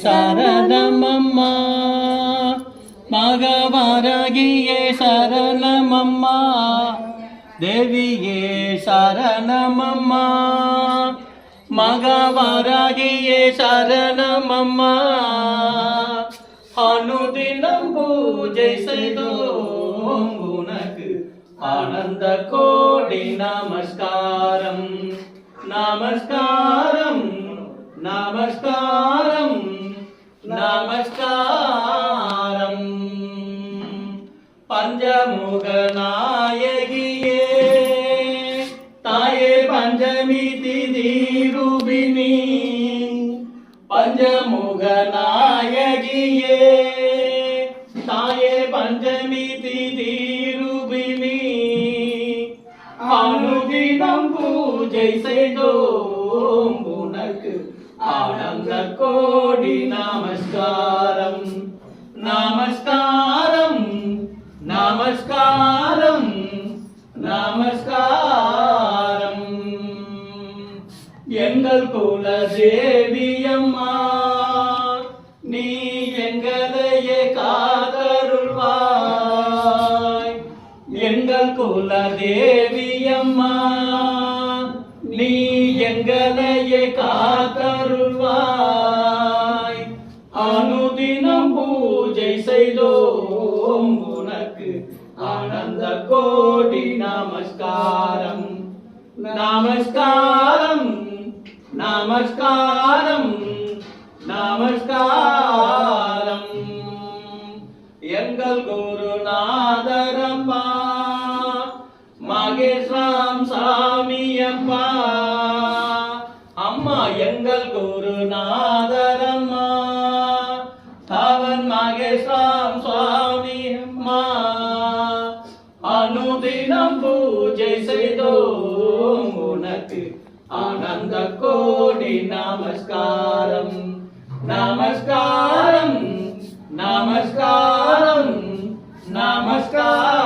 சரணமம்மா மகவாராகியே சரணமம்மா தேவியே சரணமம்மா மகவாராகியே சரணமம்மா அனுதினம் பூஜை செய்தோம் உனக்கு ஆனந்த கோடி நமஸ்காரம் நமஸ்காரம் நமஸ்காரம் நமஸ்காரம் பஞ்சமுக நாயகியே தாயே பஞ்சமி திதி ரூபிணி பஞ்சமுக நாயகியே தாயே பஞ்சமி திதி ரூபிணி அனுதினம் பூஜை செய்தோம் உனக்கு ஆனந்த கோடி நமஸ்காரம் நமஸ்காரம் நமஸ்காரம் நமஸ்காரம் எங்கள் குல தேவியம்மா நீ எங்களையே காதருள்வாய் எங்கள் குல தேவியம்மா நீ எங்களையே காத்தருள்வாய் அனுதினம் பூஜை செய்தோம் உனக்கு ஆனந்த கோடி நமஸ்காரம் நமஸ்காரம் நமஸ்காரம் நமஸ்காரம் எங்கள் குருநாதரப்பா மகேஸ்வரம் சாமியப்பா அம்மா எங்கள் குருநாதரம்மா அவன் மகேஸ்வரம் சுவாமி அம்மா அனுதினம் பூஜை செய்தோம் உனக்கு ஆனந்த கோடி நமஸ்காரம் நமஸ்காரம் நமஸ்காரம் நமஸ்காரம்